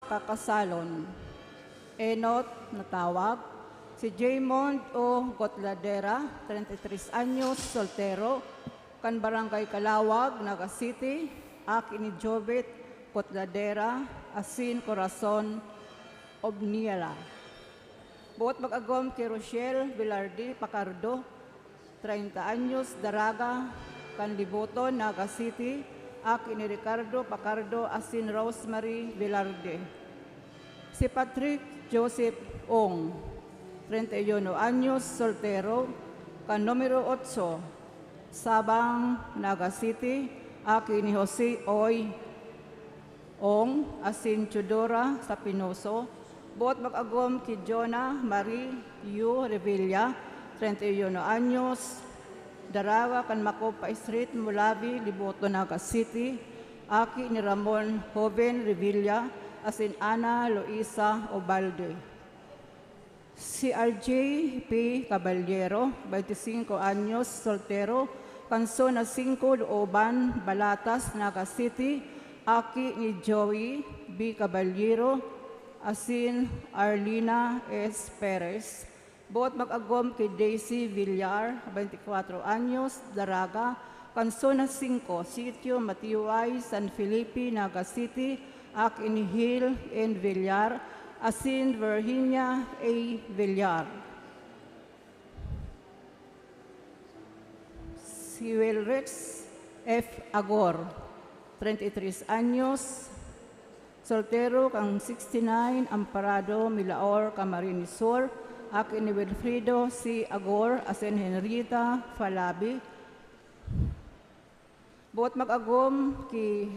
Kakasalon. Enot na tawag, si Jaymond O. Gotladera, 33 anyos, soltero, kan Barangay Calawag, Naga City, aki ni Jobit Gotladera, asin Corazon Obniela. Buot mag-agom kay Rochelle Velarde Pacardo, 30 anyos, Daraga, kan Liboton, Naga City, aki ni Ricardo Pacardo, asin Rosemary Velarde. Si Patrick Joseph Ong, 31 anyos, soltero, kan numero 8, Sabang, Naga City, aki ni Jose Oy Ong, asin Chudora sa Pinoso. Buot mag-agom ki Jonah Marie Yu Revilla, 31 anyos, Daraga, kan Macopa Street, Mulabi, Liboto, Naga City, aki ni Ramon Joven Revilla, asin Ana Luisa Obalde. Si RJ P. Caballero, 25 anyos, soltero, kanso na 5 Looban, Balatas, Naga City, aki ni Joey B. Caballero, asin Arlina S. Perez. Buot mag-agom kay Daisy Villar, 24 anyos, Daraga, kanso na 5, Sitio Matiway, San Felipe, Naga City, aki ni Hill N. Villar, asin Virginia A. Villar. Si Wilrex F. Agor, 33 anyos, soltero, kang 69, Amparado, Milaor, Camarines Sur, aki ni Wilfredo C. Agor, asin Henrietta Falabi. Buot mag-agom ki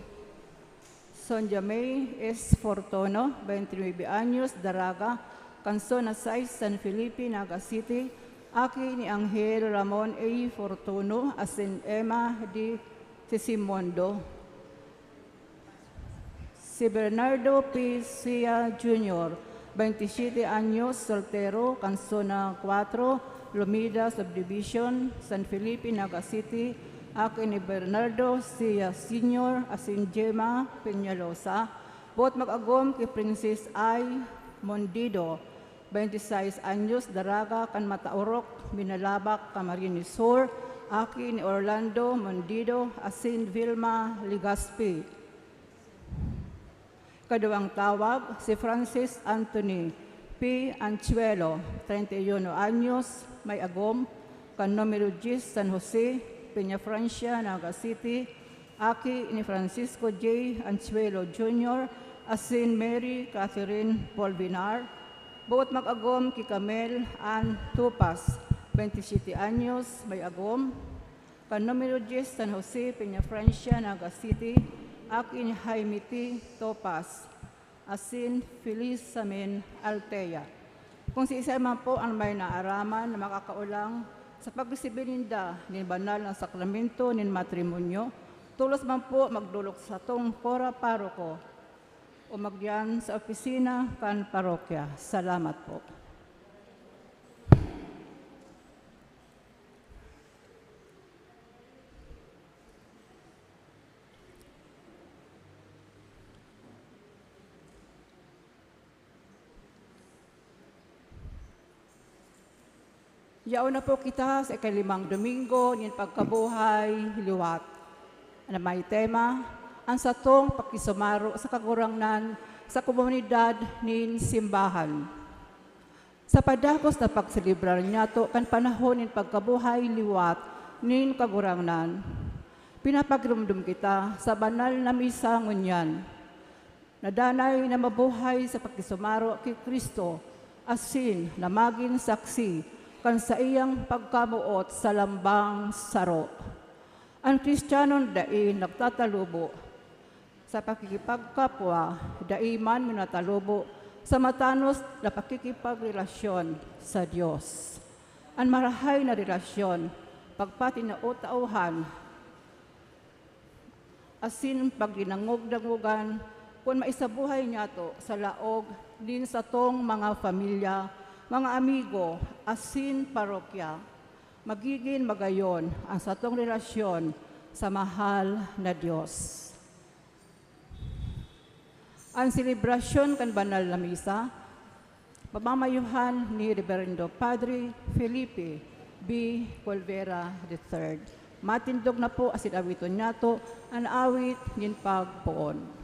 Sonja May S. Fortono, 29 anyos, Daraga, kanso na 6, San Felipe, Naga City, aki ni Angel Ramon A. Fortuno, asin Emma D. Sisimondo. Si Bernardo P. Sia Jr., 27 anyos, soltero, kanso na 4, Lumida Subdivision, San Felipe, Naga City, aki ni Bernardo Sia Sr., asin Gemma Peñalosa. Buot mag-agom kay Princess I. Mondido, 26 anyos, Daraga, kan Mataorok, Binalabak, Camarines Sur, aki ni Orlando Mondido, asin Vilma Ligaspi. Kaduang tawag, si Francis Anthony P. Anchuelo, 31 anyos, may agom, kan numero 10, San Jose, Peña Francia, Naga City, aki ni Francisco J. Anchuelo Jr., asin Mary Catherine Polvinar. Buot mag-agom ki Camel Ann Tupas, 27 anyos, may agom, kan numero 10, San Jose, Peña Francia, Naga City, aki ni Jaime T. Topas, asin Feliz Samin Altea. Kung si isa man po ang may naaraman na makakaulang sa pagsisibilinda ni banal ng sakramento ni matrimonyo, tulos man po magdulok sa tong Fora Paroko o magdiyan sa opisina kan parokya. Salamat po. Yaon na po kita sa ikalimang Domingo nin pagkabuhay liwat. Na may tema, ang satong pakisumaro sa kagurangnan sa komunidad nin simbahan. Sa padakos na pagselebrar niya to kan panahon nin pagkabuhay liwat nin kagurangnan, pinapagdumdum kita sa banal na misa ngunyan. Nadanay na mabuhay sa pakisumaro kay Kristo, asin na maging saksi kan sa iyang pagkabuot sa lambang saro. Ang Kristiyanon dai nagtatalubo sa pakikipagkapwa, dai man minatalubo sa matanos na pakikipagrelasyon sa Dios. Ang marahay na relasyon, pagpatinautan, asin pagdinangog-dangugan, kung maisabuhay niya to sa laog din sa tong mga pamilya, mga amigo, asin parokya, magiging magayon ang satong relasyon sa mahal na Diyos. Ang selebrasyon kan banal na misa, pamamayuhan ni Reverendo Padre Felipe B. Colvera III. Matindog na po asin awiton nato ang awit ngin pagpoon.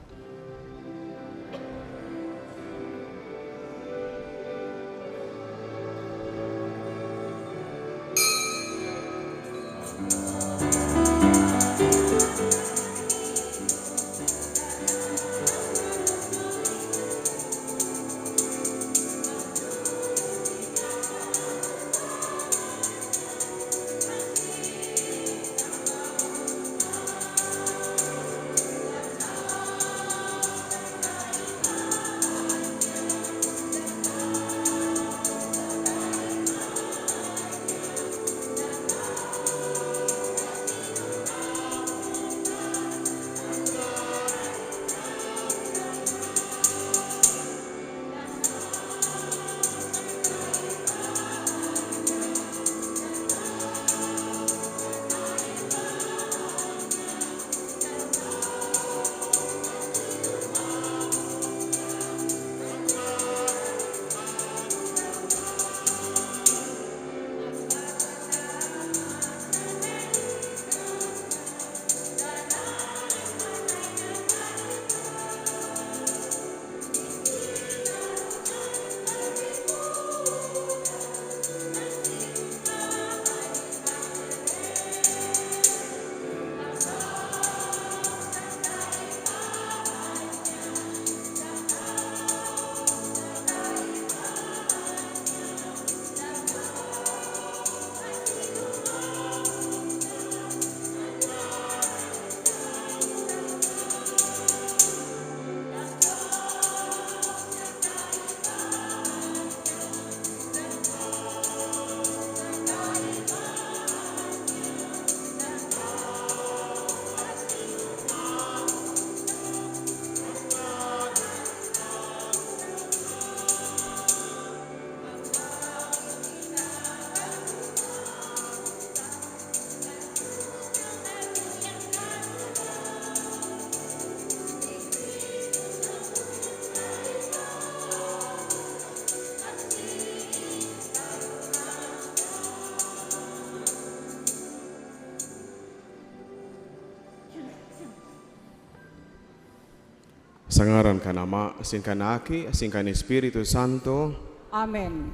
Sa ngaran ka Ama, asin ka Aki, asin ka ni Espiritu Santo, Amen.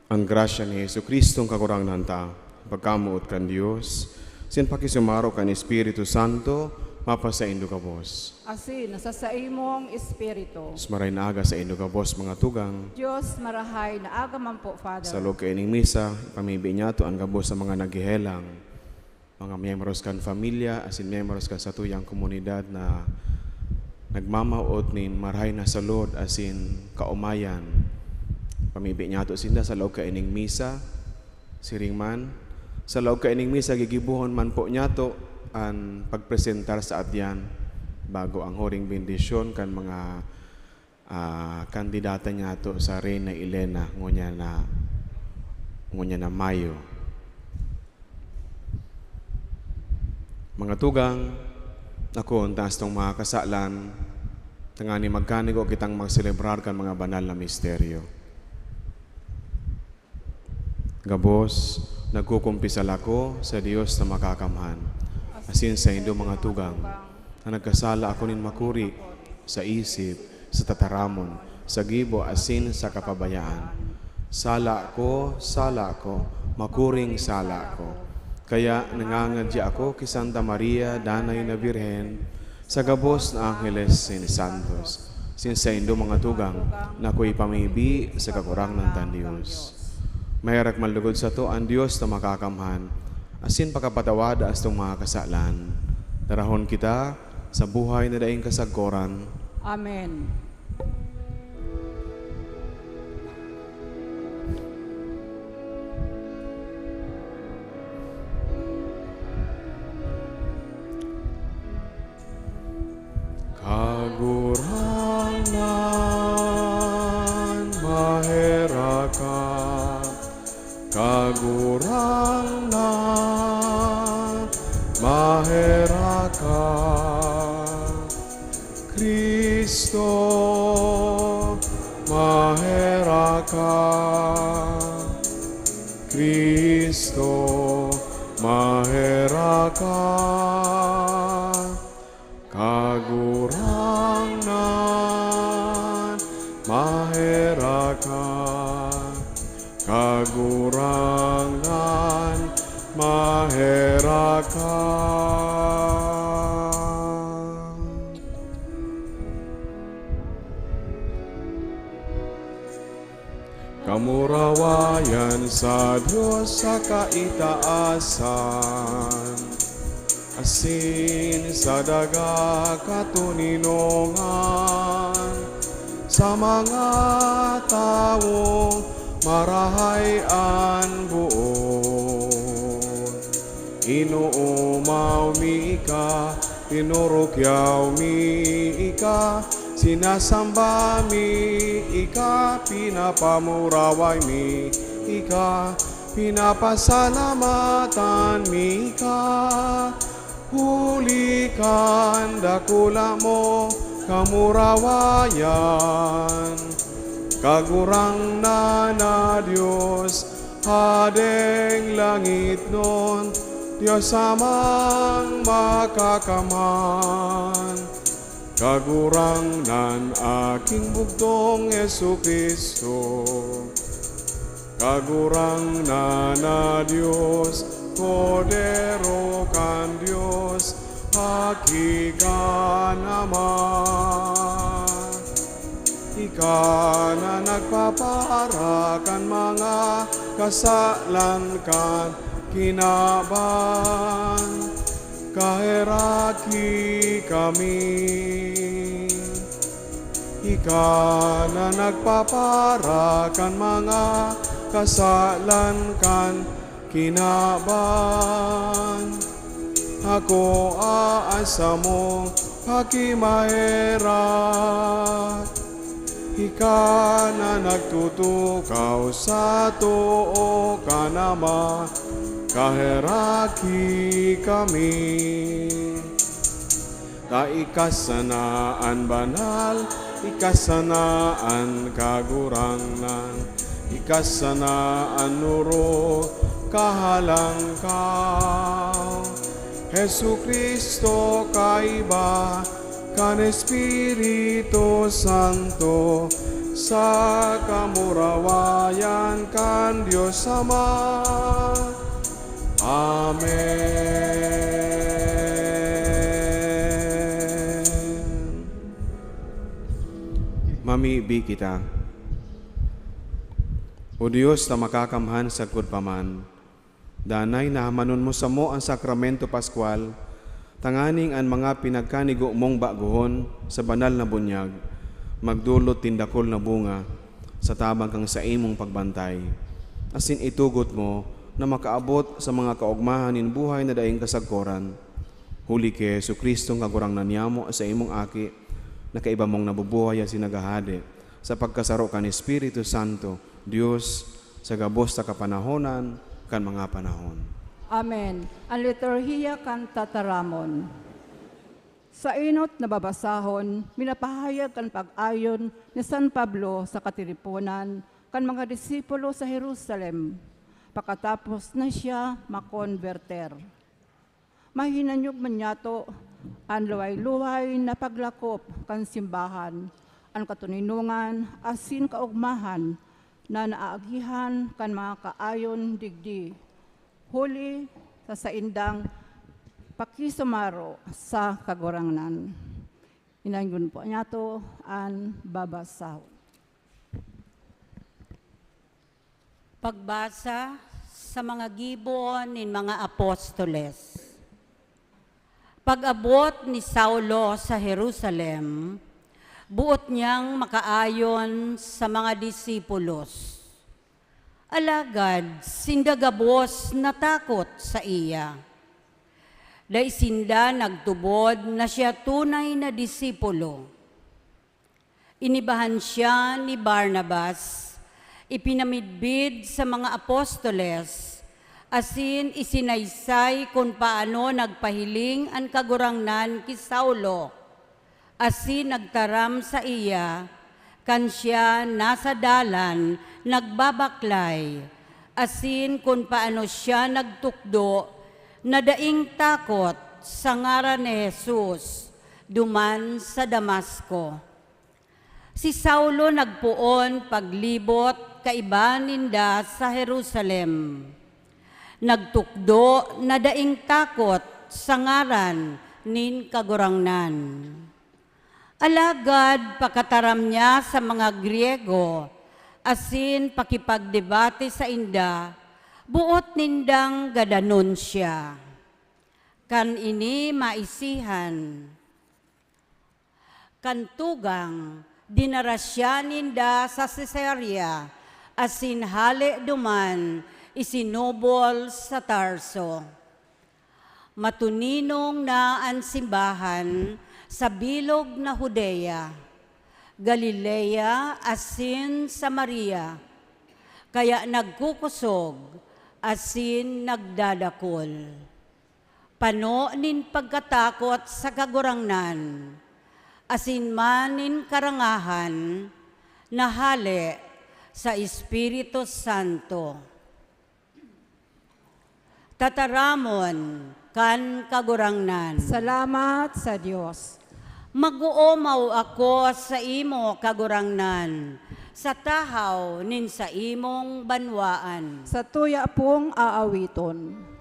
ang grasya ni Jesu Kristo ang kakurangan ta, pagkamuot kan Diyos, sin pakisumaro kan Espiritu Santo, mapasa indo ka Bos. Asin, nasa imong espiritu. Maray na aga sa indo ka Bos, mga tugang. Diyos marahay na aga man po, Father. Sa loob kaining misa, ipamibi niya to ang gabos sa mga naghihelang, mga miyembros kan familia, asin miyembros kan sa tuyang komunidad na nagmamaot ni marhay na salud asin kaumayan. Pamibi niya to sinda sa loob kaining misa, siring man. Sa loob kaining misa, gigibuhon man po niya to ang pagpresentar sa adyan bago ang horing bendisyon kan mga kandidata niya to sa Reyna Elena ngunya na Mayo. Mga tugang, ako, ang taas tong mga kasalan, tangani magkanigo kitang magselebrar kan mga banal na misteryo. Gabos, nagkukumpisal ako sa Diyos na makakamhan, asin sa indo mga tugang, na nagkasala ako nin makuri sa isip, sa tataramon, sa gibo, asin sa kapabayaan. Sala ko, makuring sala ko. Kaya nangangadya ako kay Santa Maria, Danay na Birhen, sa gabos na Angeles sin Santos, sin sa indo mga tugang, na ako'y pamibi sa kakurang ng tan Diyos. Mayarak malugod sa to ang Diyos na makakamhan, asin pakapatawada as tong mga kasalan. Darahon kita sa buhay na daing kasagkoran. Amen. Kagurangan maheraka, kagurangan maheraka, Kristo Kristo, mahera ka. Kristo, mahera ka. Kagurangan, mahera ka. Kagurangan, mahera ka. Kamurawayan sa Diyos sa kaitaasan, asin sa daga katuninongan, sa mga taong marahayan buon. Inuumaw mi ika, tinurukyaw mi ika, sinasamba mi ika, pinapamuraway mi ika, pinapasalamatan mi ika. Hulikan dakula mo kamurawayan, kagurang na Diyos, hadeng langit nun, Diyos amang makakaman. Kagurang nan aking bugtong Jesucristo, kagurang na Diyos, podero kan Diyos, hakikan naman. Ika na nagpapara kan mga kasalan kan kinaban, kaheraki kami. Ika na nagpapara kan mga kasalan kan kinaban. Ako aasa mo, hakimaherat. Ika na nagtutukaw sa too ka naman, kaheraki kami. Kaikasanaan banal, ikasanaan kagurangnan, ikasanaan nuro, kahalangkaw. Jesu Kristo kaiba, kan Espiritu Santo, sa kamurawayan kan Diyos Ama. Amen. Mamiibi kita. O Diyos na makakamhan sa kudpaman, danay na hamanon mo sa mo ang sakramento Pascual, tanganing ang mga pinagkanigo mong baguhon sa banal na bunyag, magdulot tindakol na bunga sa tabang kang sa imong pagbantay. Asin itugot mo na makaabot sa mga kaugmahan in buhay na daing kasagkoran. Huli kay Jesu Kristo nga gurang nanyamo sa imong aki, na kaiba mong nabubuhay at sinagahade sa pagkasaro kan Espiritu Santo, Diyos, sa gabos sa kapanahonan kan mga panahon. Amen. Ang liturhiya kan tataramon. Sa inot na babasahon, minapahayag kan pag-ayon ni San Pablo sa katiripunan kan mga disipulo sa Jerusalem, pakatapos na siya makonverter. Mahinanyog man yato ang luway-luway na paglakop kan simbahan, ang katuninungan asin kaugmahan na naaagihan kan mga kaayon digdi. Huli sa saindang pakisumaro sa kagurangnan. Inanggun po niya to ang babasaw. Pagbasa sa mga gibon nin mga apostoles. Pag-abot ni Saulo sa Jerusalem, buot niyang makaayon sa mga disipulos. Alagad, sindagabos natakot sa iya. Dahil sinda nagtubod na siya tunay na disipulo. Inibahan siya ni Barnabas, ipinamidbid sa mga apostoles, asin isinaysay kung paano nagpahiling ang kagurangnan ki Saulo, asin nagtaram sa iya, kan siya nasa dalan, nagbabaklay, asin kung paano siya nagtukdo, na daing takot sa ngaran ni Jesus, duman sa Damasco. Si Saulo nagpuon paglibot kaiba ninda sa Jerusalem. Nagtukdo na daing takot sa ngaran nin kagurangnan. Alagad pakataram niya sa mga Griego, asin pakipagdebate sa inda, buot nindang gadanon siya. Kan ini maisihan, kantugang dinarasya ninda sa Cesarea, asin hali duman isinubol sa Tarso. Matuninong na ang simbahan sa bilog na Judea, Galilea, asin Samaria, kaya nagkukusog, asin nagdadakol. Pano nin pagkatakot sa kagurangnan, asin manin karangahan, nahali sa Espiritu Santo. Tataramon kan kagurangnan. Salamat sa Diyos. Mag-uumaw ako sa imo kagurangnan, sa tahaw nin sa imong banwaan. Sa tuya pong aawiton.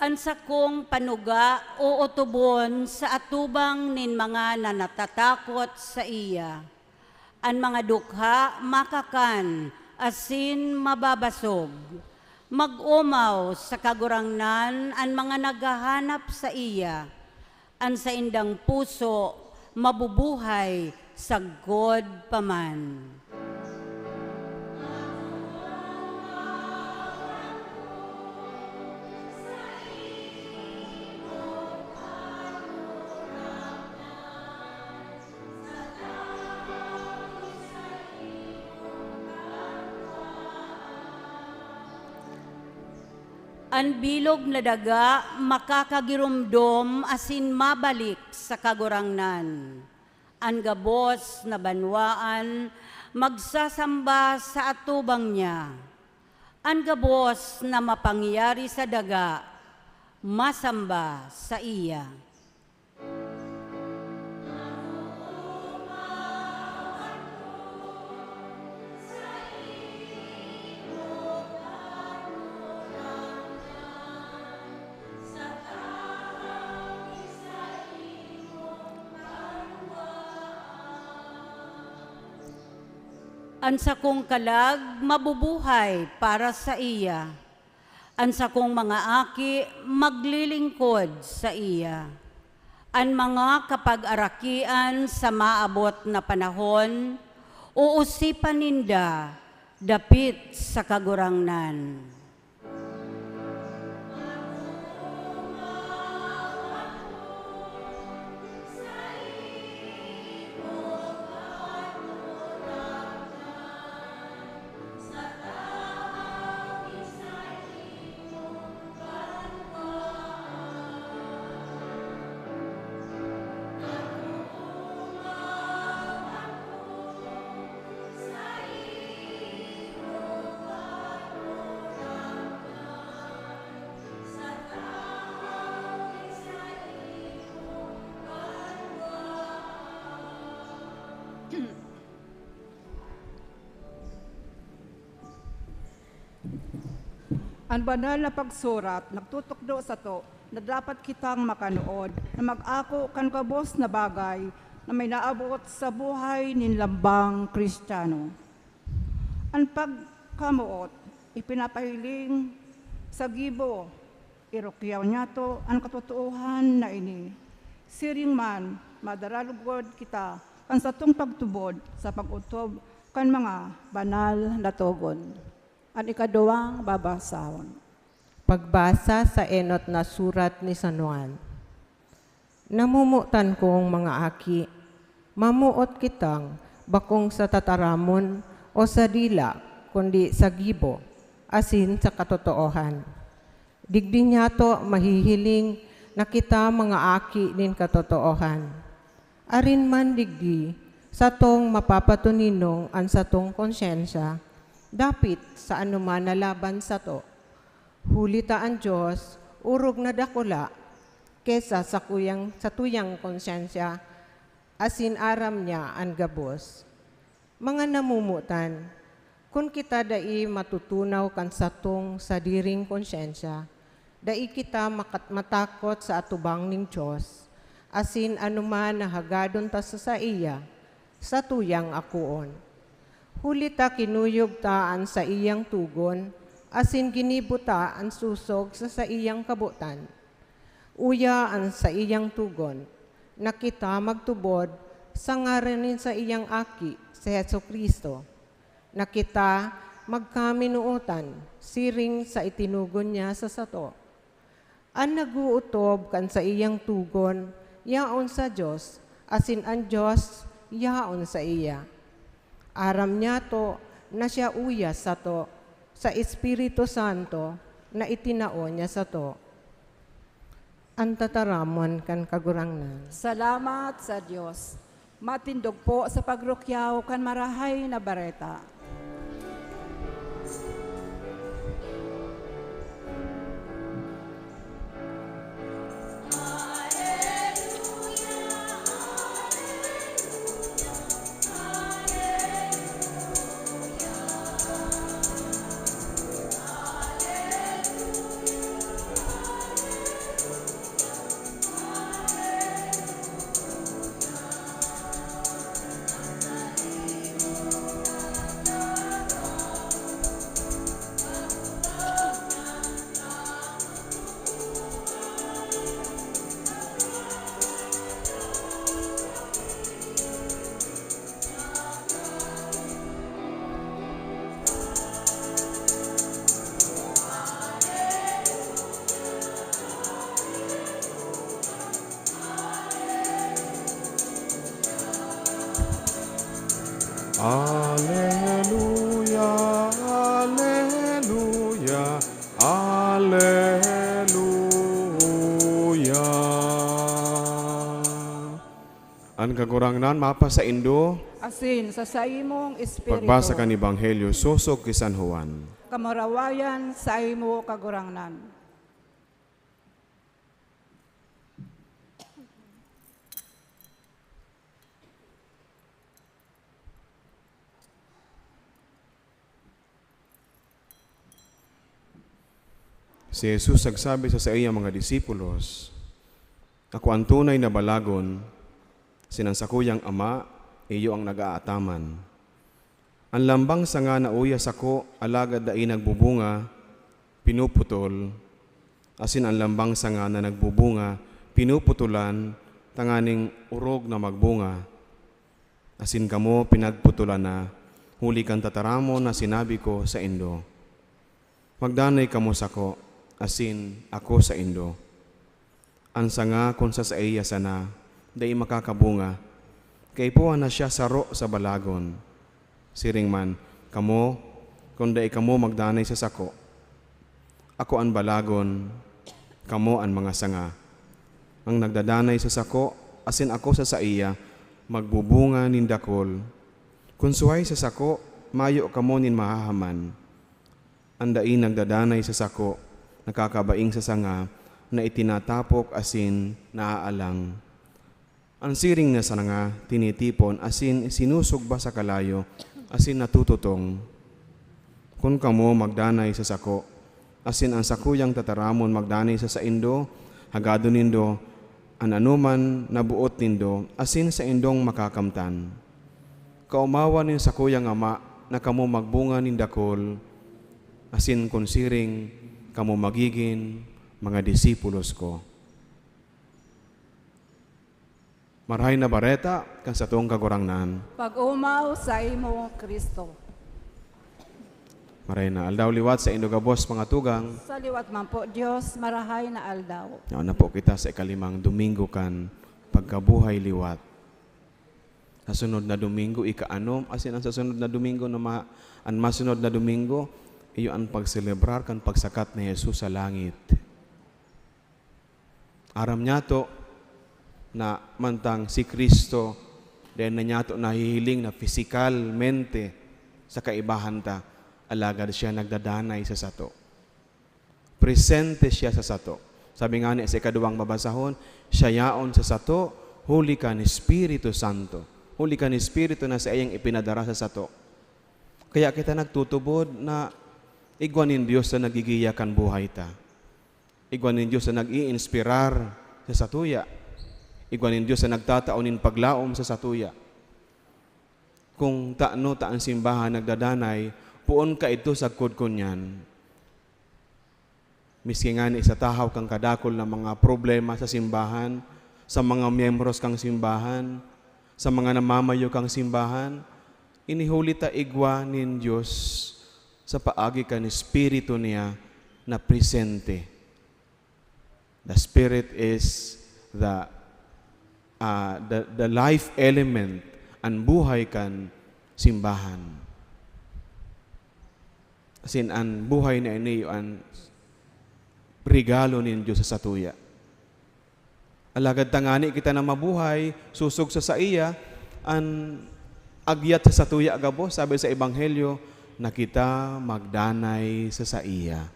Ansa kong panuga o utubon sa atubang nin mga nanatatakot sa iya. Ang mga dukha makakan, asin mababasog. Mag-umaw sa kagurangnan ang mga naghahanap sa iya. Ang sa indang puso mabubuhay sagod paman. Ang bilog na daga makakagirumdom asin mabalik sa kagurangnan. Ang gabos na banwaan magsasamba sa atubang niya. Ang gabos na mapangyari sa daga masamba sa iya. Ansa kong kalag mabubuhay para sa iya. Ansa kong mga aki maglilingkod sa iya. Ang mga kapag-arakian sa maabot na panahon, uusipan ninda dapit sa kagurangnan. Ang banal na pagsurat nagtutukdo sa to na dapat kitang makanood na mag-ako kan kabos na bagay na may naabot sa buhay nin lambang Kristiyano. Ang pagkamuot ipinapahiling sa gibo irokyaw niya to ang katotohan na ini. Siring man madaralugod kita kan satong pagtubod sa pag-utob kan mga banal na tugon. Ang ikaduwang babasahon. Pagbasa sa enot na surat ni San Juan. Namumutan kong mga aki, mamuot kitang bakong sa tataramon o sa dila, kundi sa gibo, asin sa katotoohan. Digdi niya to mahihiling na kita mga aki nin katotoohan. Arin man digdi, sa tong mapapatuninong an sa tong konsyensya, dapit sa anuman na laban sa to. Hulita ang Diyos, urog na dakula, kesa sa tuyang konsyensya, asin aram niya ang gabos. Mga namumutan, kung kita dai matutunaw kan satong sadiring konsyensya, dai kita matakot sa atubang ning Diyos, asin anuman na hagadon ta sa iya, sa tuyang akuon. Hulita kinuyog taan sa iyang tugon, asin ginibuta ang susog sa iyang kabutan. Uya ang sa iyang tugon, na kita magtubod sa ngaranin sa iyang aki, si Jesucristo, na kita magkaminuotan, siring sa itinugon niya sa sato. Ang naguutob kan sa iyang tugon, yaon sa Diyos, asin ang Diyos, yaon sa iya. Aram niya to na siya uya sa to, sa Espiritu Santo na itinao niya sa to. Ang tataramon kan kagurangnan. Salamat sa Diyos. Matindog po sa pagrukyaw kan marahay na bareta. Alleluia, alleluia, alleluia. Ang kagurangnan mapa sa Indo, Asin sa imong espiritu. pagbasa kan Ebanghelyo susog kay San Juan. Kamarawayan sa imo kagurangnan. Si Jesus nagsabi sa iyang mga disipulos, ako ang tunay na balagon, sinansakuyang ama, iyo ang nag-aataman. Ang lambang sanga na uyas ako, alagad dai nagbubunga, pinuputol, asin ang lambang sanga na nagbubunga, pinuputulan, tanganing urog na magbunga. Asin kamo pinagputulan na, huli kang tataramo na sinabi ko sa Indo. Magdanay kamo sako, asin ako sa Indo. Ang sanga kung sa iya sana, dai makakabunga, kay puwan na siya saro sa balagon. Siring man, kamo, kung dai kamo magdanay sa sako, ako ang balagon, kamo ang mga sanga. Ang nagdadanay sa sako, asin ako sa iya, magbubunga nin dakol. Kung suway sa sako, mayo kamo nin mahahaman. Andai nagdadanay sa sako, nakakabaing sa sanga, na itinatapok asin naaalang. Ang siring na sanga, tinitipon asin sinusugba sa kalayo, asin natututong. kun kamo magdanay sa sako. Asin ang sakuyang tataramon magdanay sa indo, hagado nindo, an anuman nabuot nindo, asin sa indong makakamtan. Kaumawa nin sakuyang ama, na kamo magbunga nindakol, asin konsiring kamo magiging mga disipulos ko. Marahay na bareta, kan sa tuong kagurangnan. Pag-umaw sa imo, Kristo. Maray na aldaw liwat sa Indogabos mga tugang. Sa liwat man po, Diyos, marahay na aldaw. Naon na po kita sa ikalimang Domingo kan pagkabuhay liwat. Sa sunod na Domingo, ikaanom, asin ang sa sunod na Domingo, ang masunod na Domingo, iyo ang pagselebrar kan pagsakat ni Jesus sa langit. Aram niya to, na mantang si Kristo, dahil na niya to nahihiling na fisikalmente sa kaibahan ta, alagad siya nagdadanay sa sato. Presente siya sa sato. Sabi nga ni sa ikaduwang babasahon, siya yaon sa sato, huli ka ni Espiritu Santo. Huli ka ni Espiritu na sa iyang ipinadara sa sato. Kaya kita nagtutubod na igwanin Diyos na nagigiyakan buhay ta. Igwanin Diyos na nag-i-inspirar sa satuya. Igwanin Diyos na nagtataonin paglaom sa satuya. Kung taano ta ang simbahan nagdadanay, puon ka ito sa kudkon yan. Miski nga ni sa tahaw kang kadakol na mga problema sa simbahan, sa mga miyembros kang simbahan, sa mga namamayo kang simbahan, inihuli ta igwa nin Diyos sa paagi ka ni Espiritu niya na presente. The Spirit is the life element, ang buhay kan simbahan. Asin ang buhay na ini ang regalo nin Diyos sa satuya. Alagad tangani kita na mabuhay, susog sa iya, ang agyat sa satuya agabo, sabi sa Ebanghelyo, na kita magdanay sa iya.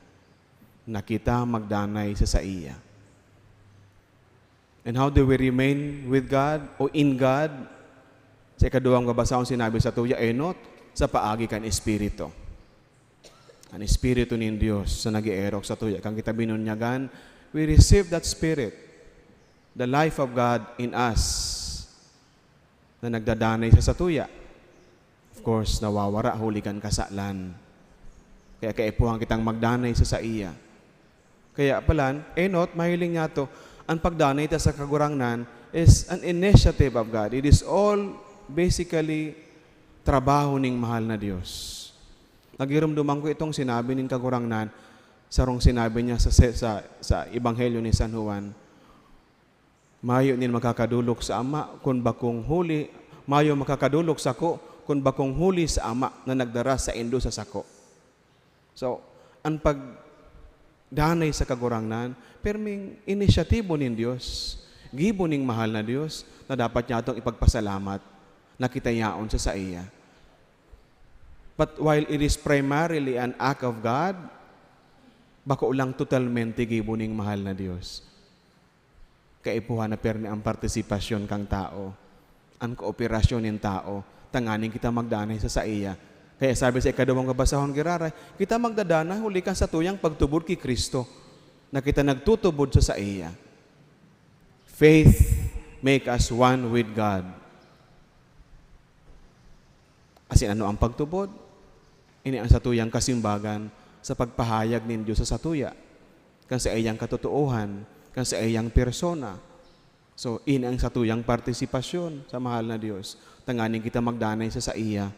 Na kita magdanay sa iya. And how do we remain with God o in God? Sa ikaduwang babasahon sinabi sa tuya, enot, sa paagi kan Espiritu. Ang Espiritu ni Diyos sa nag-ierok sa tuya. Kang kita binunyagan, we receive that Spirit, the life of God in us, na nagdadanay sa satuya. Of course, nawawara, hulikan kasalan. Kaya kaipuhan kitang magdanay sa iya. Kaya palan, enot, mahiling nga to, ang pagdanay ta sa kagurangnan is an initiative of God. It is all basically trabaho ning mahal na Diyos. Nagirumduman ko itong sinabi ning kagurangnan sarong sinabi niya sa Ebanghelyo ni San Juan. Mayo nin makakadulok sa ama kun bakong huli, mayo makakadulok sako kun bakong huli sa ama na nagdara sa indo sa sako. So, ang pagdanay sa kagurangnan, perming inisyatibo nin Diyos, gibo ning mahal na Diyos, na dapat niya itong ipagpasalamat na kita yaon sa iya. But while it is primarily an act of God, bako lang totalmente gibo ning mahal na Diyos. Kaipuhan na perni ang partisipasyon kang tao, ang kooperasyon ng tao, tanganing kita magdanay sa iya. Kaya sabi sa ikadawang kabasahon giraray, kita magdadana huli kan sa tuyang pagtubod kay Kristo, na kita nagtutubod sa iya. Faith make us one with God. Asin ano ang pagtubod? Ini ang satuyang kasimbagan sa pagpahayag nin Diyos sa satuya, kan sa iyang katotohan, kan sa iyang persona. So, ini ang satuyang partisipasyon sa mahal na Diyos. Tanganing kita magdanay sa iya,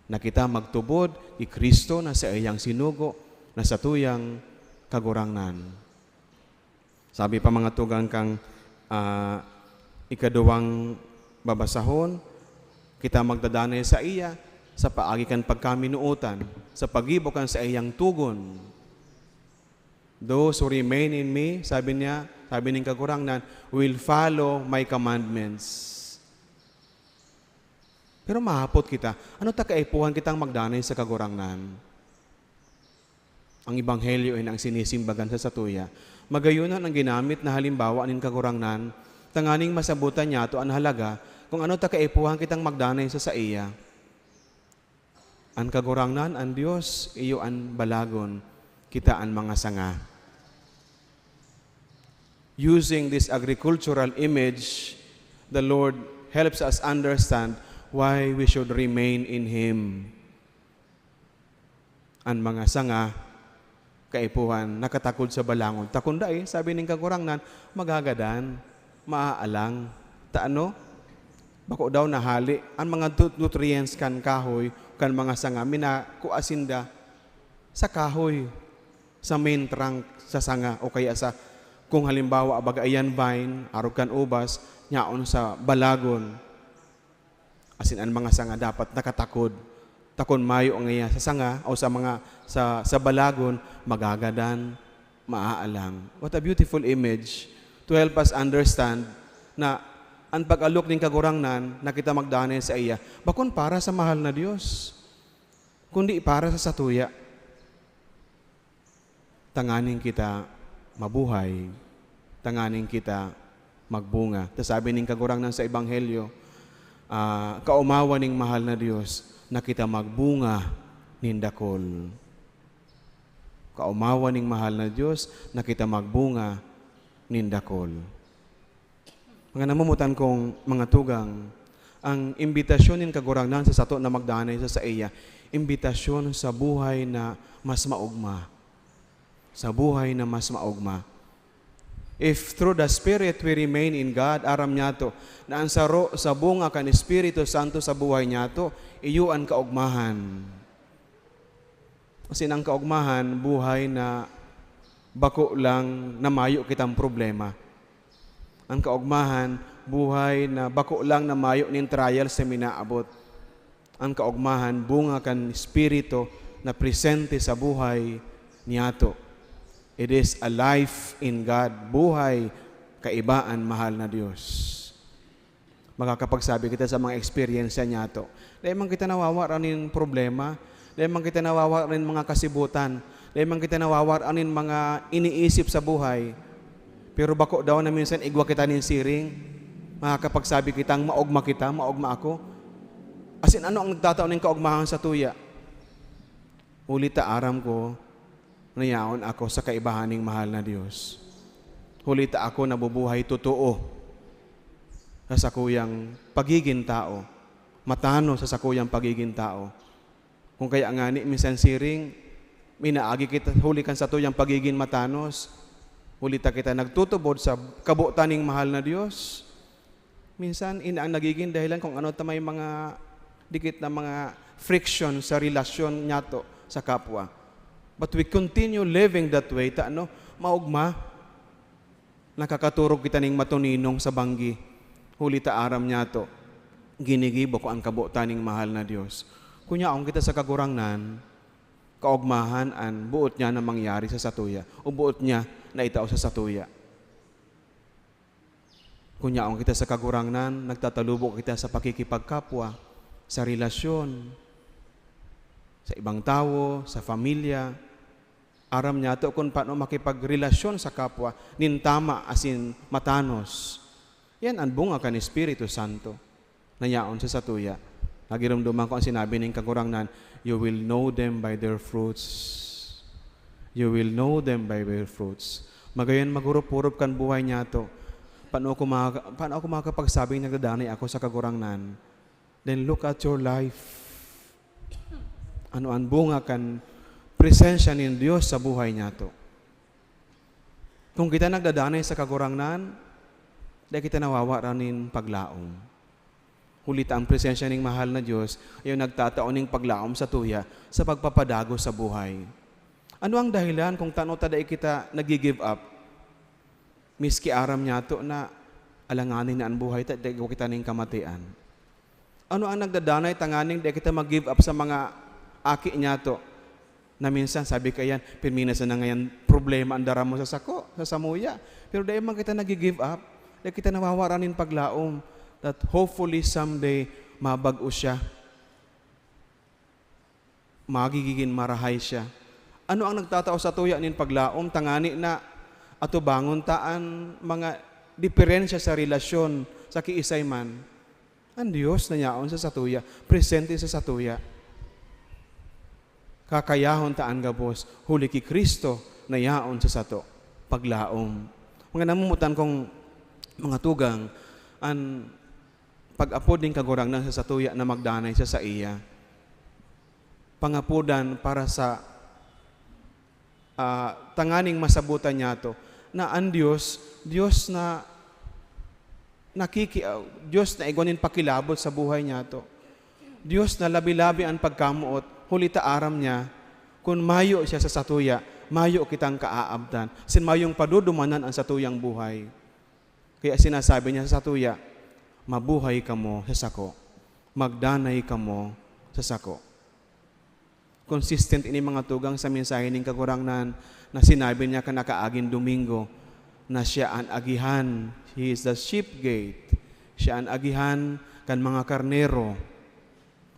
na kita magtubod kay Kristo na sa iyang sinugo, na satuyang kagurangnan. Sabi pa mga tugang kang ikaduwang babasahon, kita magdadanay sa iya, sa paagi kan pagkaminuutan, sa pagibukan sa iyang tugon. Those who remain in me, sabi ng kagurangnan, will follow my commandments. Pero mahapot kita, ano ta kaipuhan kitang magdanay sa kagurangnan? Ang Ebanghelyo ay ang sinisimbagan sa satuya. Magayunan ang ginamit na halimbawa nin kagurangnan, tanganing masabutan niya to ang halaga kung ano ta kaipuhan kitang magdanay sa iya. An kagurangnan, an Dios, iyo an balagon, kita an mga sanga. Using this agricultural image, the Lord helps us understand why we should remain in Him. Ang mga sanga, kaipuhan, nakatakod sa balangon. Takunda sabi ng kagurangnan, magagadan, maaalang. Taano? Bako daw nahali. Ang mga nutrients kan kahoy, kan mga sanga, kuasinda sa kahoy, sa main trunk, sa sanga, o kaya sa, kung halimbawa, bagayan vine, arog kan ubas, nyaon sa balagon. Asin ang mga sanga dapat nakatakod. Takon mayo ngaya sa sanga o sa balagon, magagadan, maaalang. What a beautiful image to help us understand na ang pag-alok ng kagurangnan na kita magdanay sa iya, bakon para sa mahal na Diyos, kundi para sa satuya. Tanganing kita mabuhay, tanganing kita magbunga. Sabi ng kagurangnan sa Ebanghelyo, kaumawa ning mahal na Diyos, na kita magbunga nindakol. Kaumawa ning mahal na Diyos, na kita magbunga nindakol. Mga namumutan kong mga tugang, ang imbitasyon ning kagurangnan sa sato na magdanay sa iya, imbitasyon sa buhay na mas maugma. Sa buhay na mas maugma. If through the Spirit we remain in God, aram niya to, na ang saro sa bunga kan Espiritu Santo sa buhay niya to, iyo ang kaugmahan. Kasi ang kaugmahan, buhay na bako lang na mayo kitang problema. Ang kaugmahan, buhay na bako lang na mayo nin trials sa minaabot. Ang kaugmahan, bunga kan Espiritu na presente sa buhay niya to. It is a life in God. Buhay, kaibaan, mahal na Diyos. Makakapagsabi kita sa mga experience niya to. Dahil man kita nawawara rin problema, dahil man kita nawawara rin mga kasibutan, dahil man kita nawawara rin mga iniisip sa buhay. Pero bako daw na minsan igwa kita nin siring, makakapagsabi kitang maugma kita, maugma ako. As in, ano ang nagtataon ng kaugmahan sa tuya? Ulit aram ko, nayaon ako sa kaibahaning mahal na Diyos. Hulita ako nabubuhay totoo sa sakuyang pagiging tao. Matano sa sakuyang pagiging tao. Kung kaya nga ni minsan siring, minaagi kita, hulikan sa tuyang pagiging matanos. Hulita kita nagtutubod sa kabutaning mahal na Diyos. Minsan, ang nagiging dahilan kung ano tamay mga dikit na mga friction sa relasyon nyato sa kapwa. But we continue living that way, maugma. Nakakaturog kita ning matuninong sa banggi. Hulita aram niya to. Ginigibo ko ang kabutaning mahal na Diyos. Kunyaong kita sa kagurangnan, kaugmahan an buot niya na mangyari sa satuya. O buot niya na itao sa satuya. Kunyaong kita sa kagurangnan, nagtatalubok kita sa pakikipagkapwa, sa relasyon, sa ibang tao, sa pamilya. Aram niya to kung paano makipagrelasyon sa kapwa, nintama asin matanos. Yan ang bunga kan Espiritu Santo na yaon sa satuya. Nagiramduman ko ang sinabi ng kagurangnan, you will know them by their fruits. You will know them by their fruits. Magayon magurup-urup kan buhay niya to. Paano ako makakapagsabing nagdadanay ako sa kagurangnan? Then look at your life. Ano ang bunga kan presensya ni Diyos sa buhay niya to. Kung kita nagdadanay sa kagurangnan, dahil kita nawawaranin paglaom. Hulita ang presensya ng mahal na Diyos, ay nagtataon ng paglaom sa tuya sa pagpapadago sa buhay. Ano ang dahilan kung tanota dahil kita nag-give up? Miski aram niya to na alanganin na ang buhay, dahil kita ng kamatian. Ano ang nagdadanay tanganing dahil kita mag-give up sa mga aki niya to? Na minsan, sabi ka yan, pirminas na ngayon, problema ang dara mo sa sako, sa samuya. Pero dahil man kita nag-give up, dahil kita nawawaranin paglaom, that hopefully someday, mabago siya. Magigigin marahay siya. Ano ang nagtatao sa tuya nin paglaom, tangani na, ato bangon taan, mga diferensya sa relasyon, sa kiisay man. Ang Diyos na yaon sa satuya, presente sa satuya. kakayahon taan gabos, huli ki Kristo na yaon sa sato, paglaom. Mga namumutan kong mga tugang, an pag-apod din kagurang na sa satuya na magdanay sa iya. Pangapudan para sa tanganing masabutan niya to, na ang Diyos na Diyos na iguanin pakilabot sa buhay niya to. Diyos na labi-labi ang pagkamuot, hulita aram niya, kung mayo siya sa satuya, mayo kitang kaaabdan. Sin mayong padudumanan ang satuyang buhay. Kaya sinasabi niya sa satuya, mabuhay kamo sa sako, magdanay kamo sa sako. Consistent ini mga tugang sa mensahe ning kagurangnan na sinabi niya kanakaaging Domingo na siya ang agihan, he is the sheep gate. Siya ang agihan kan mga karnero.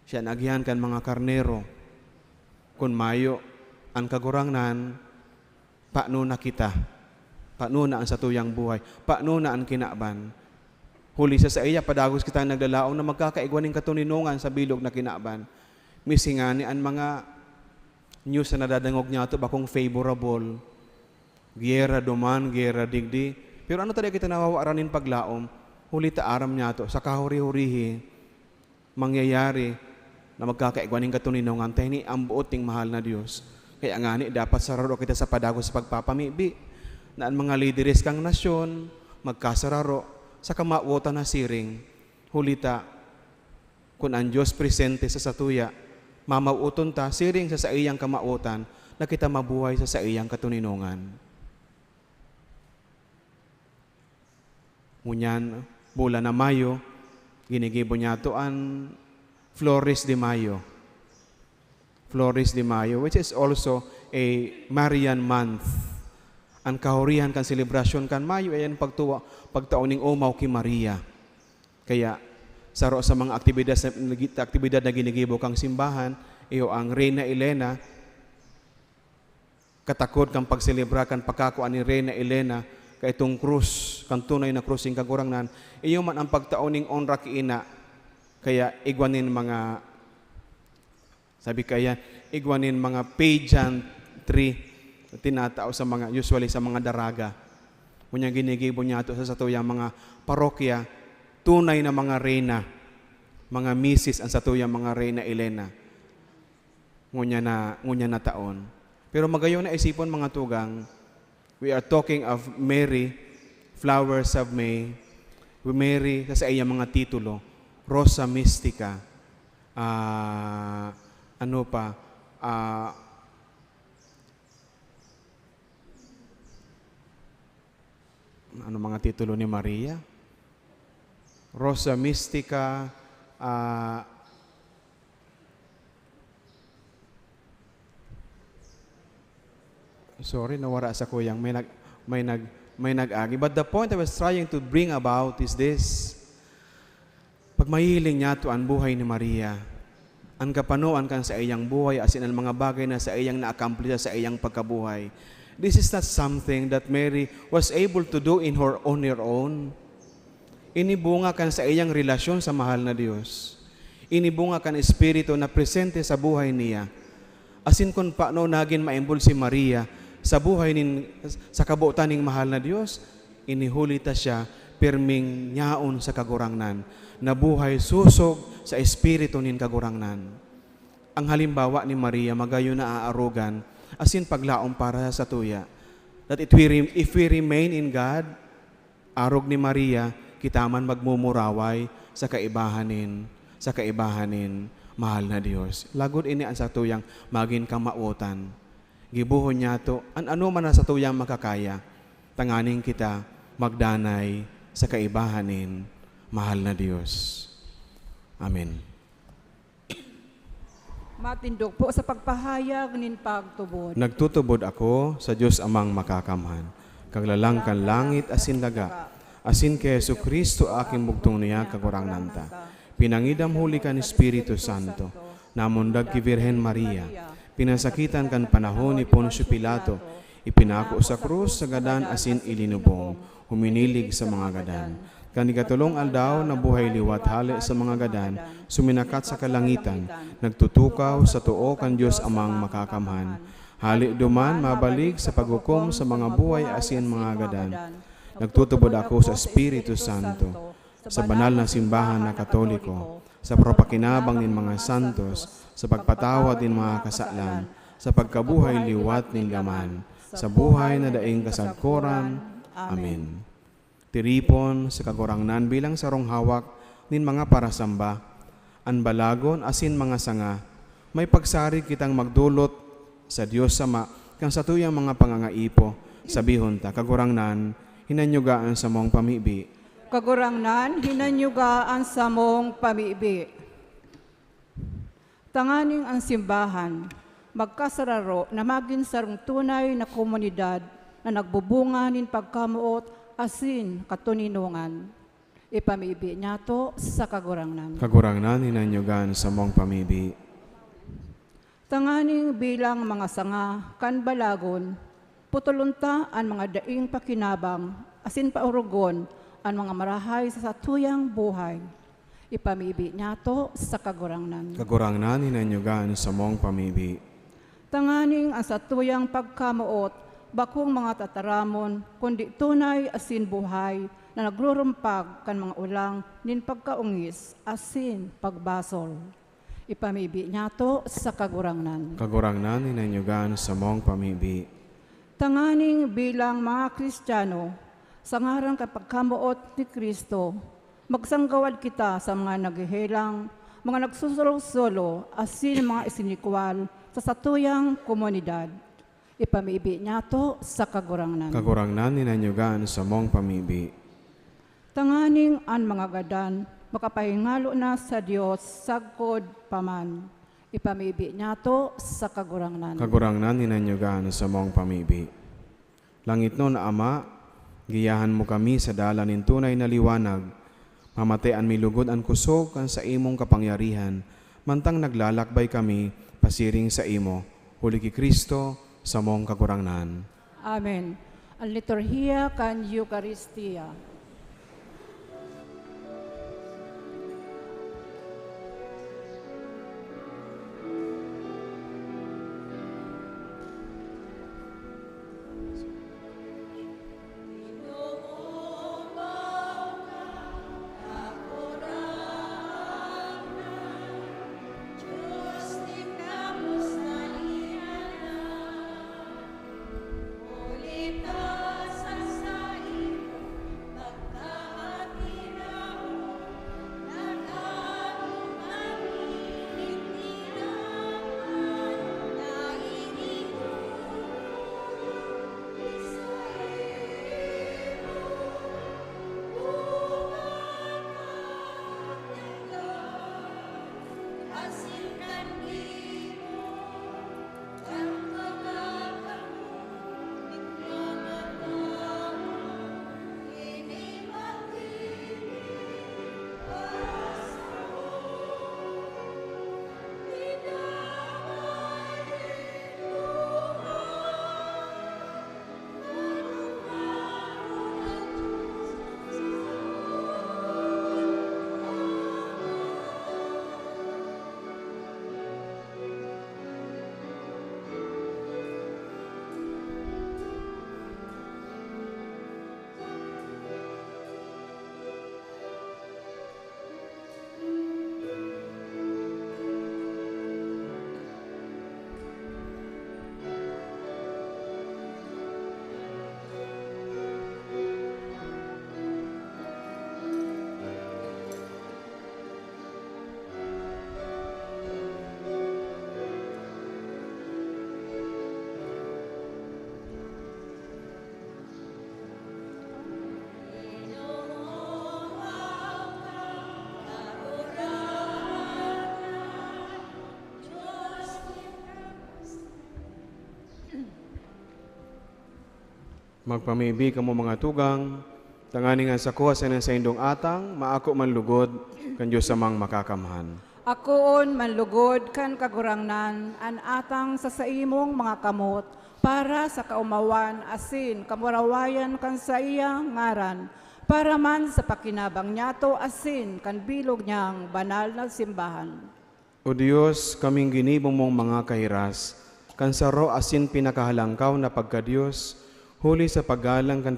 Siya ang agihan kan mga karnero. Kung mayo ang kagurangnan, paano na kita? Paano na ang satuyang buhay? Paano na ang kinaban? Huli sa iya, padagos kita naglalaong na magkakaigwaning katuninungan sa bilog na kinaban. Misingani ang mga news na nadadangog niya ito, bakong favorable. Giyera duman, giyera digdi. Pero ano talaga kita nawawaranin paglaom? Huli ta aram niya ito, sa kahuri-hurihi, mangyayari na magkakaigwaning katuninungan, tayo ni ang buoting mahal na Diyos. Kaya nga ni, dapat sararo kita sa padagos sa pagpapamibi, na ang mga lideres kang nasyon, magkasararo, sa kamawota na siring, hulita, kung ang Diyos presente sa satuya, mamauton ta, siring sa iyang kamautan, na kita mabuhay sa iyang katuninungan. Ngunyan, bulan na Mayo, ginigibo niya ito ang Flores de Mayo. Flores de Mayo, which is also a Marian month. Ang kahurihan kan selebrasyon kan Mayo ay ang pagtauning umaw ki Maria. Kaya saro sa mga aktibidad na ginigibo kang simbahan, iyo ang Reina Elena, katakod kang pagselebra kan pagkakuan ni Reina Elena, kay itong krus, kang tunay na krus yung kagurangnan, iyo man ang pagtauning onra ki ina, kaya igwanin mga, sabi kaya, igwanin mga pageantry, tinatao sa mga, usually sa mga daraga. Kunya ginigibo niya ito sa satuyang mga parokya, tunay na mga reyna, mga misis ang satuyang mga Reina Elena. Ngunya na taon. Pero magayon na isipon mga tugang, we are talking of Mary, Flowers of May, Mary sa iyang mga titulo, Rosa Mystica, ano mga titulo ni Maria? Rosa Mystica, sorry, nawara sa kuyang, may nag-agi. But the point I was trying to bring about is this. Pag mahiling niya to ang buhay ni Maria, ang kapanuan kan sa iyang buhay, as in ang mga bagay na sa iyang na-accomplish sa iyang pagkabuhay. This is not something that Mary was able to do on her own. Inibunga kan sa iyang relasyon sa mahal na Diyos. Inibunga kan Espiritu na presente sa buhay niya. Asin kung paano naging maimbol si Maria sa buhay sa kabuutan ng mahal na Diyos, inihulita siya pirming nyaon sa kagurangnan, na buhay susog sa Espiritu nin kagurangnan. Ang halimbawa ni Maria, magayon na aarugan, asin paglaom para sa tuya. That if we remain in God, arog ni Maria, kita man magmumuraway sa kaibahanin, mahal na Diyos. Lagod ini ang satuyang maging kamautan. Gibuhon niya to, ano man na satuyang makakaya, tanganing kita magdanay sa kaibahanin, mahal na Diyos. Amen. Matindog po sa pagpahayag nin pagtubod. Nagtutubod ako sa Diyos amang makakamhan, kaglalang kan langit asin laga, asin kay Yesu Kristo aking bugtong niya kagurang nanta. Pinangidam huli kan Espiritu Santo, namundag ki Virhen Maria, pinasakitan kan panahon ni Poncio Pilato, ipinako sa krus sa gadan asin ilinubong, huminilig sa mga gadan. Kani katulong aldaw na buhay liwat hali sa mga gadan, suminakat sa kalangitan, nagtutukaw sa tuo kan Diyos amang makakamhan. Hali duman mabalik sa paghukom sa mga buhay asin mga gadan. Nagtutubod ako sa Espiritu Santo, sa banal na simbahan na Katoliko, sa propakinabang nin mga santos, sa pagpatawad nin mga kasalan, sa pagkabuhay liwat nin laman, sa buhay na daing kasagkoran. Amen. Tiripon sa kagurangnan bilang sarong hawak nin mga parasamba, anbalagon asin mga sanga, may pagsari kitang magdulot sa Dios Sama kang sa tuyang mga pangangaipo, sabihon ta kagurangnan, hinanyugaan sa mong pamibi. Kagurangnan, hinanyugaan sa mong pamibi. Tanganing ang simbahan, magkasararo na maging sarong tunay na komunidad na nagbubunga nin pagkamuot asin katuninungan. Ipamibi niya to sa kagurangnan. Kagurangnan, hinanyugaan sa mong pamibi. Tanganing bilang mga sanga, kanbalagon, putulunta ang mga daing pakinabang, asin paurugon, ang mga marahay sa satuyang buhay. Ipamibi niya to sa kagurangnan. Kagurangnan, hinanyugaan sa mong pamibi. Tanganing ang satuyang pagkamuot, bakong mga tataramon, kundi tunay asin buhay, na nagrurumpag kan mga ulang, nin pagkaungis, asin pagbasol. Ipamibi niya to sa kagurangnan. Kagurangnan, hinanyugaan sa mong pamibi. Tanganing bilang mga Kristiyano, sa ngarang kapagkamuot ni Kristo, magsanggawad kita sa mga naghihilang, mga nagsusulo-sulo, asin mga isinikwal sa satuyang komunidad. Ipamibi niya to sa kagurangnan. Kagurangnan, hinanyugaan sa mong pamibi. Tanganing ang mga gadan, makapahingalo na sa Diyos, sagkod paman. Ipamibi niya to sa kagurangnan. Kagurangnan, hinanyugaan sa mong pamibi. Langit no na Ama, giyahan mo kami sa dala nin tunay na liwanag. Mamatayan milugod ang kusog kan sa imong kapangyarihan. Mantang naglalakbay kami, pasiring sa imo. Huli ki Kristo, sa mong kagurangnan. Amen. Ang liturhiya kan Eucharistia. Magpamibi kamo mga tugang, tangani nga sa kuha sa indong atang, maako man lugod, kan Diyos samang makakamhan. Akoon manlugod kan kagurangnan, an atang sa saimong mga kamot, para sa kaumawan asin kamurawayan kan sa iya ngaran, para man sa pakinabang niyato asin kan bilog niyang banal na simbahan. O Diyos, kaming ginibong mong mga kahiras, kansaro asin pinakahalangkaw na pagka-Diyos, huli sa paggalang kan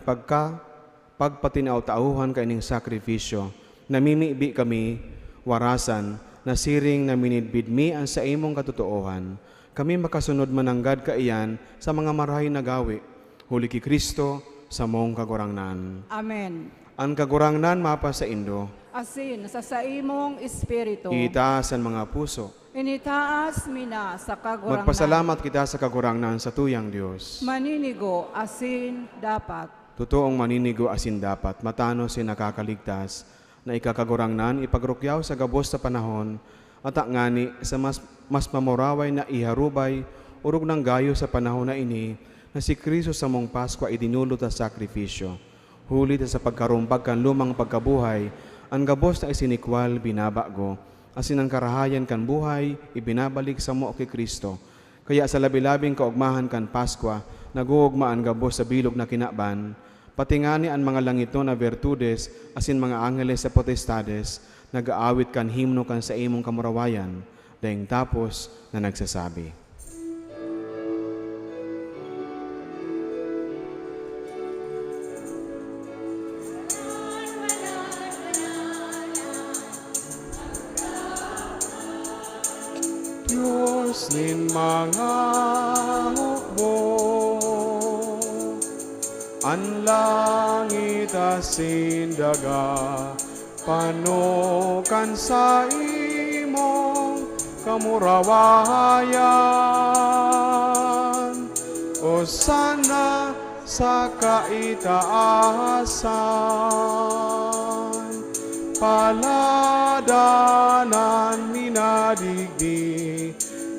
pagpatinaw-tauhan kaining sakripisyo, namimibi kami, warasan, na siring na minidbidmi ang sa imong katotoohan, kami makasunod mananggad kaiyan sa mga marahay na gawi, huli ki Kristo sa mong kagurangnan. Amen. Ang kagurangnan mapa sa Indo, Asin sa imong espiritu. itaas ang mga puso. Initaas mina sa kagurangnan. Magpasalamat kita sa kagurangnan sa tuyang Diyos. Maninigo asin dapat. Totoong maninigo asin dapat, matano si nakakaligtas, na ikakagurangnan ipagrukyaw sa gabos sa panahon, at ngani sa mas mamoraway na iharubay, urog ng gayo sa panahon na ini, na si Kristo sa mong Pasko ay dinulot sa sakripisyo. Huli sa pagkarumpag kan lumang pagkabuhay, ang gabos na isinikwal binabago, asin ang karahayan kan buhay, ibinabalik sa mo kay Kristo. Kaya sa labi-labing kaugmahan kan Paskwa, naguugmaan gabos sa bilog na kinaban, patingani ang mga langito na virtudes, asin mga angeles sa potestades, nag-aawit kan himno kan sa imong kamurawayan, dahing tapos na nagsasabi. Diyos nin mga hukbo, ang langit asin daga, panukan sa imong kamurawayan. O sana sa kaitaasan, paladanan minadigdi,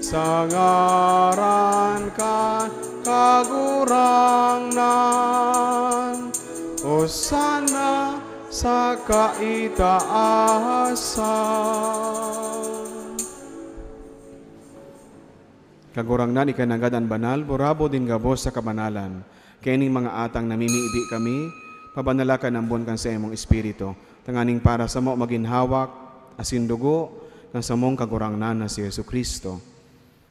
sa ngaran ka kagurangnan. O sana sa kaitaasan. Kagurangnan ikanagadan banal, burabo din gabos sa kabanalan. Kening mga atang namimiibi kami, pabanalakan ang buwan kan sa imong espiritu. Tanganing para sa mo maginhawak, asin dugo, kan sa mong kagurangnan na si Yesu Kristo.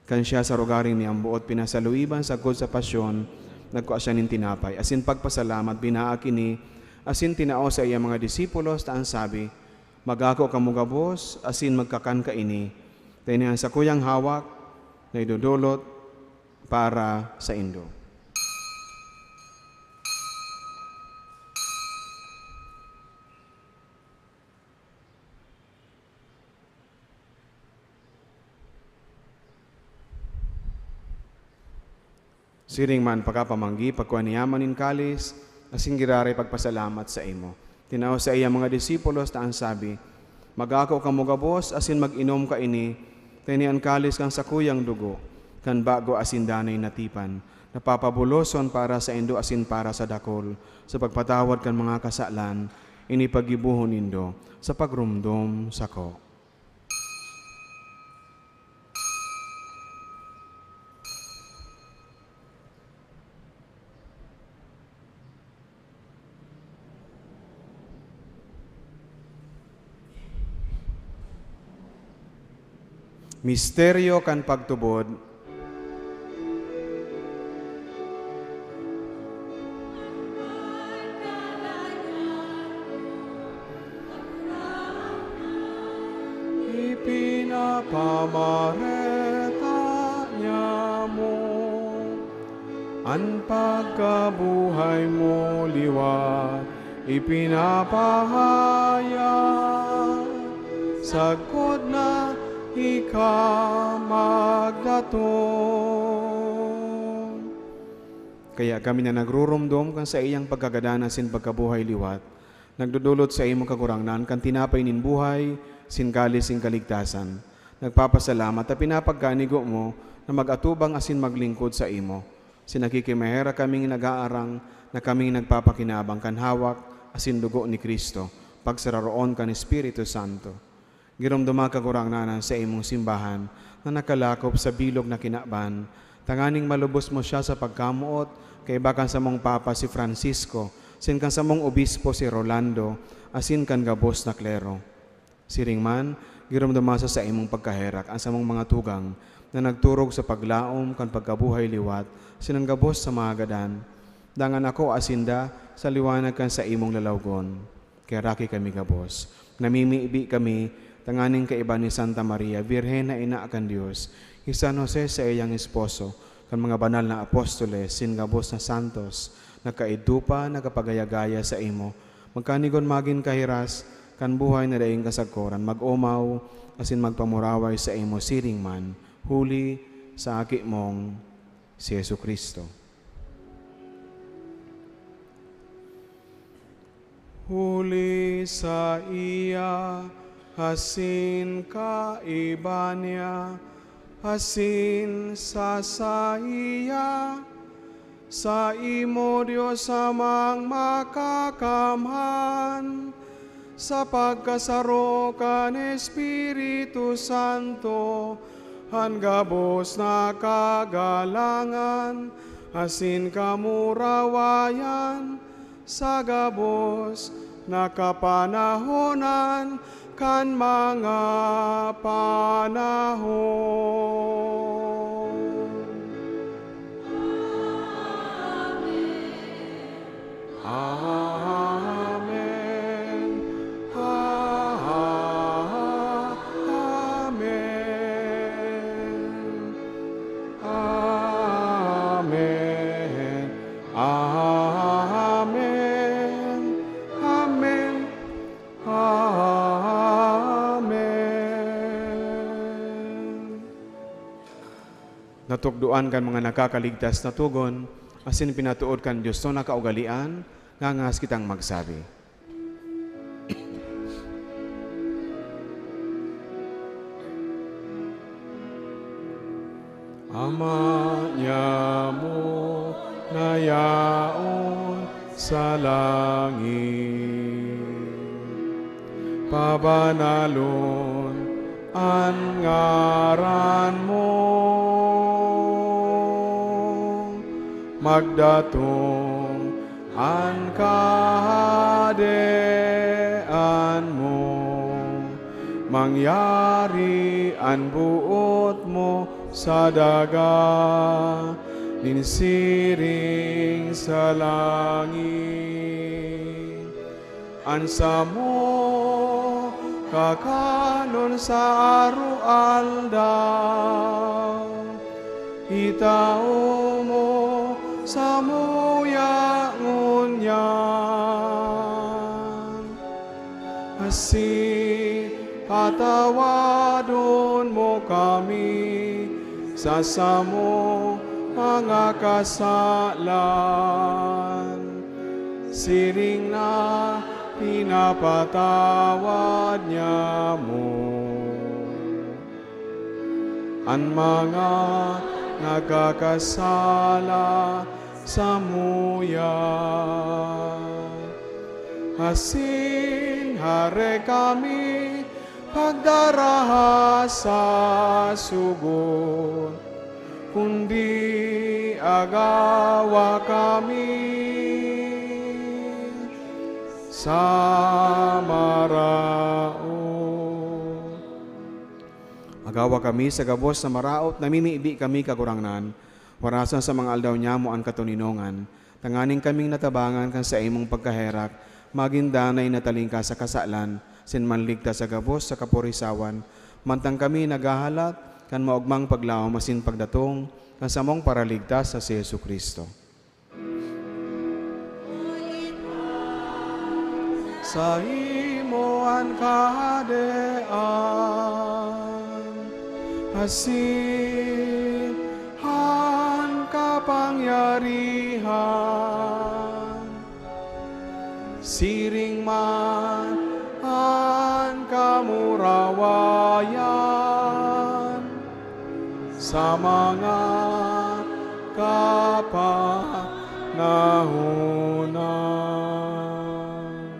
Kan siya sa rugaring ni ambuot pinasaluiban sa god sa pasyon, nagkuha siya nin tinapay. Asin pagpasalamat, binaakini, asin tinao sa iya mga disipulos, taan sabi, magako kamugabos, asin magkakan ka ini. Tinihan sa kuyang hawak, na idudulot para sa Indo. Siring man pagkapamanggi, pagkuaniyaman in kalis, asing giraray pagpasalamat sa imo. Tinao sa iya mga disipulos, taan sabi, magako kamugabos, asin mag-inom ka ini, tinian kalis kang sakuyang dugo, kan bago asin danay natipan, napapabuloson para sa Indo asin para sa dakol, sa pagpatawad kan mga kasalan, inipagibuhon Indo, sa pagrumdom sako. Misteryo kan pagtubod. Ipinapamareta niya mo, ang pagkabuhay mo liwat, ipinapahaya, sagkod na ika magdaton. Kaya kami na nagrurumdom kan sa iyang pagkagadanan sin pagkabuhay liwat, nagdudulot sa imong kagurangnan kan tinapay nin buhay, sin kalis sin kaligtasan. Nagpapasalamat at pinapagkanigo mo na mag-atubang asin maglingkod sa imo. Sinakikimahera kaming nag-aarang na kaming nagpapakinabang kan hawak asin dugo ni Kristo, pagsararoon kan Espiritu Santo. Giromduma kagurangnanan sa imong simbahan na nakalakop sa bilog na kinaban, tanganing malubos mo siya sa pagkamuot, kay bakan sa mong Papa si Francisco, sin kan samong obispo si Rolando, asin kan gabos na klero. Siring man, giramdamasa sa imong pagkaherak ang samong mga tugang na nagturog sa paglaom kan pagkabuhay liwat, sinang gabos sa mga gadan. Dangan ako asinda sa liwanag kan sa imong lalawgon. Kaya raki kami gabos. Namimiibi kami, tanganing kaiba ni Santa Maria, Birhen na ina akan Diyos, San Jose sa iyang esposo, kan mga banal na apostoles, sin gabos na santos, nagkaidupa, nagkapagayagaya sa imo, magkanigon magin kahiras, kan buhay na daing kasagkoran, mag-umaw, asin magpamuraway sa imo siring man, huli sa aki mong si Yesu Kristo. Huli sa iya, hasin kaiba niya, hasin sa iya, sa imo Diyos amang makakamhan, sa pagkasaro kan Espiritu Santo, hanggabos na kagalangan, asin kamurawayan, sa gabos na kapanahonan, kan mga panahon. Amen. Amen. Amen. Amen. Amen. Amen. Natukduan kan mga nakakaligtas na tugon, asin pinatuod kan Diyos na nakaugalian, ngangas kitang magsabi. Ama niya mo na yaon sa langit, pabanalon ang ngaran mo, magdatong ang kahadean mo, mangyari ang buot mo sa daga, ninsiring sa langit. Ansa mo kakanon sa arualdaw, itao mo sa muya ngunyan, asi patawadon mo kami sa samo mga kasalan, siring na pinapatawad niya mo ang mga nagkakasala sa muya. Hasin hare kami pagdaraha sa sugon, kundi agawa kami sa maraot. Agawa kami sa gabos na maraot, namimiibi kami kagurangnan, warasan sa mga aldaw niya mo ang katuninongan, tanganing kaming natabangan kan sa imong pagkaherak, magindanay nataling ka sa kasalan, sinmanligta sa gabos sa kapurisawan, mantang kami nagahalat, kan maugmang paglaom masin pagdatong, kan samong paraligtas sa si Yesu Kristo. Sa imo ang kahadean, asin ang kapangyarihan, siring man ang kamurawayan, sa mga kapanahunan.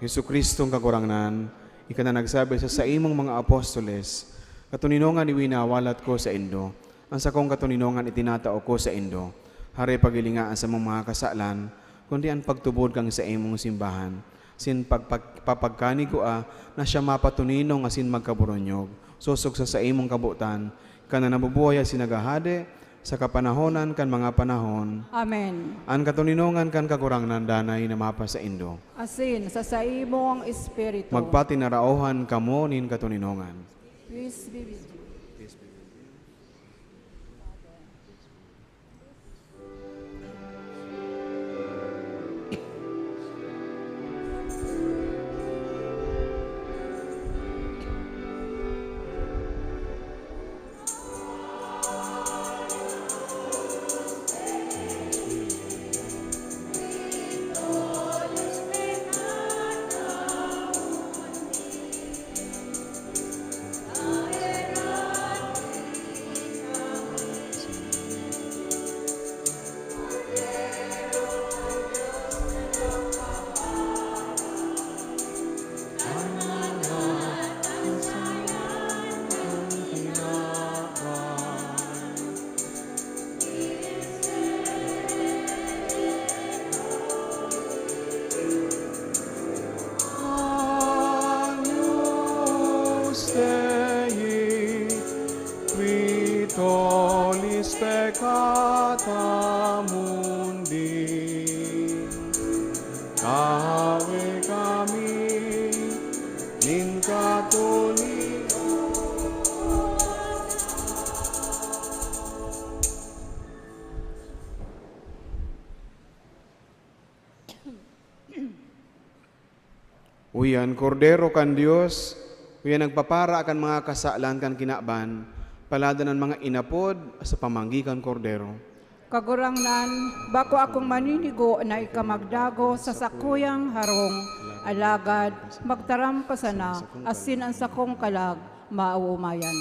Yesu Kristong kagurangnan, ika na nagsabi sa imong mga apostoles, katuninongan iwinawalat ko sa indo, ang sakong katuninongan itinatao ko sa indo, hari pagilingaan sa mga kasalan, kundi ang pagtubod kang sa imong simbahan. Sin papagkani ko na siya mapatuninong asin magkaburonyog. Susog sa imong kabutan, kana nabubuhay sinagahade, sa kapanahonan kan mga panahon. Amen. Ang katuninongan kan kagurang nandanay na mapa sa Indo. Asin sa imo ang Espiritu. Magpati narauhan kamo nin katuninongan. Peace be with you. Tolis peccata mundi, kawe kami, nin katoliko. Uyan, kordero kan Dios, uyan nagpapara kan mga kasalan kan kinaban, palada ng mga inapod sa pamanggikan kordero. Kagurangnan, bako akong maninigo na ikamagdago sa sakuyang harong, alagad, magtaram ka sana, asin ang sakong kalag, mauumayan.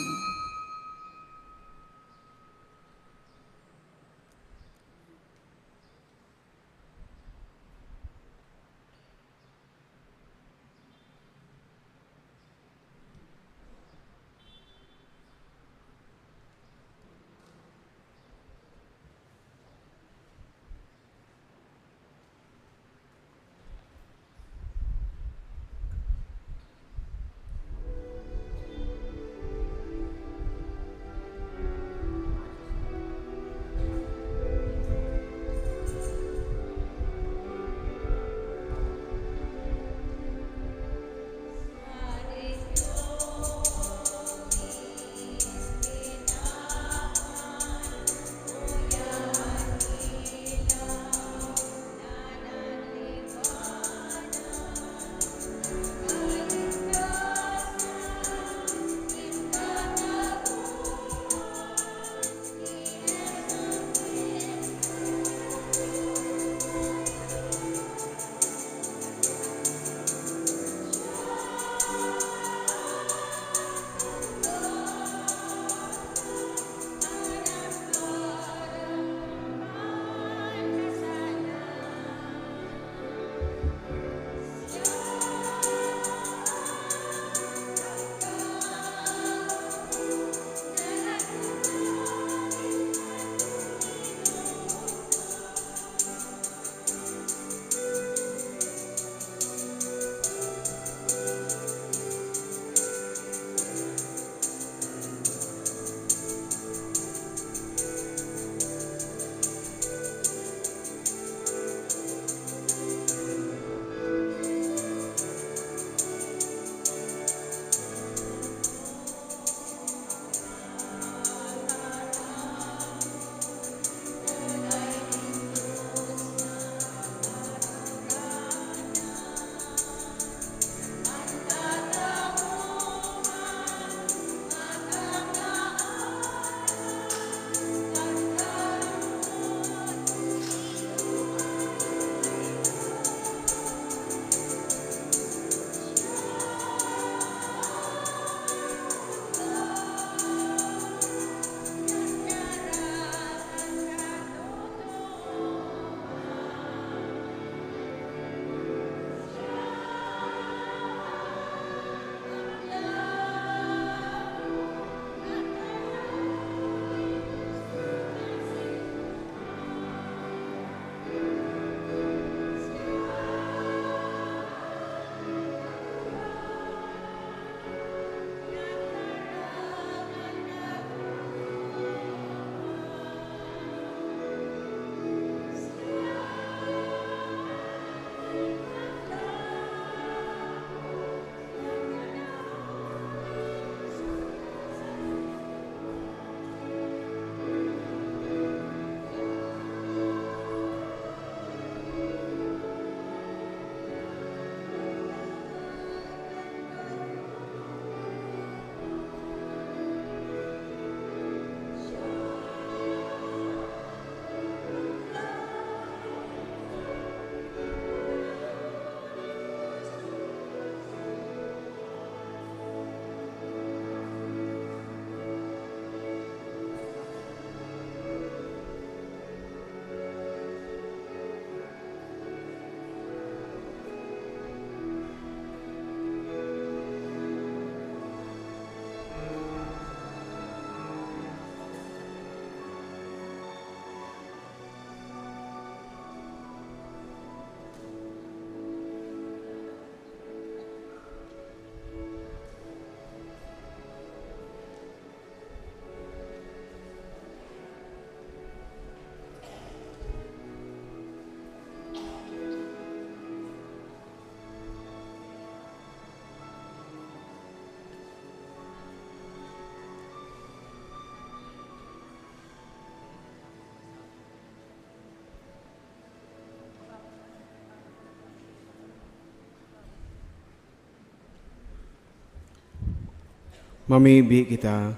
Mamibi kita.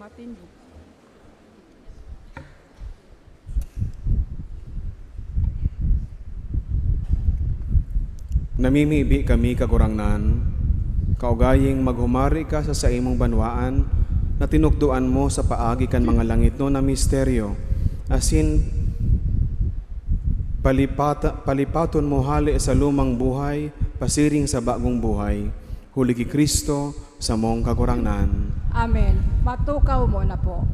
Matindi. Namimibi kami kagurangnan, kaugaying maghumari ka sa imong banwaan, na tinukduan mo sa paagi kan mga langit no na misteryo, asin palipaton mo hali sa lumang buhay, pasiring sa bagong buhay, huli ki Kristo sa mong kagurangnan. Amen. Matukaw mo na po.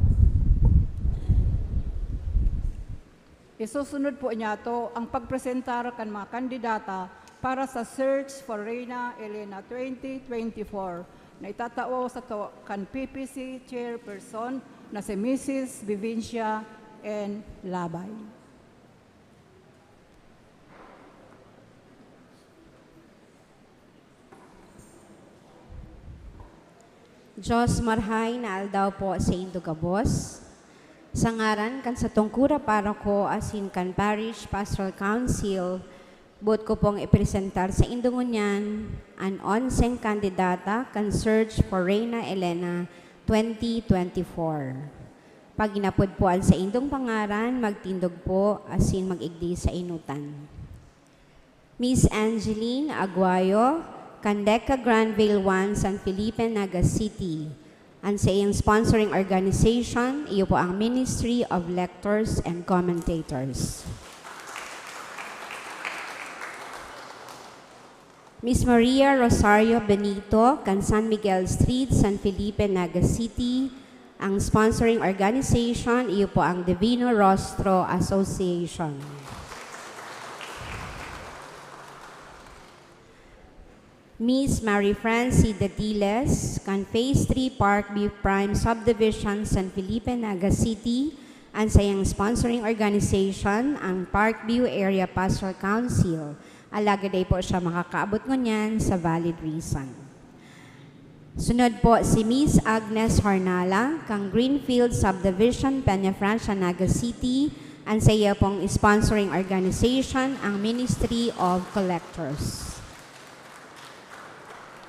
Isusunod po niya to ang pagpresentar kan mga kandidata para sa Search for Reina Elena 2024 na itatao sa to kan PPC Chairperson na si Mrs. Vivencia N. Labay. Diyos marhay na aldaw po sa Indugabos. Sa ngaran kan sa tungkura paroko asin kan Parish Pastoral Council, buot ko pong ipresentar sa Indungunyan ang 11 kandidata kan Search for Reina Elena 2024. Pag inapod po sa indong pangaran, magtindog po asin magigdi sa inutan. Miss Angeline Aguayo, Candeca Granville 1, San Felipe, Naga City. Ang sa iyong sponsoring organization, iyo po ang Ministry of Lectors and Commentators. Miss Maria Rosario Benito, kan San Miguel Street, San Felipe, Naga City. Ang sponsoring organization, iyo po ang Divino Rostro Association. Miss Mary Francie Datiles, kan Phase 3 Parkview Prime Subdivision, San Felipe, Naga City. Ang sayang sponsoring organization, ang Parkview Area Pastoral Council. Alagaday po siya makakaabot ngunyan sa valid reason. Sunod po si Miss Agnes Hornala, kang Greenfield Subdivision, Peña Francia, Naga City. Ang saya pong sponsoring organization, ang Ministry of Collectors.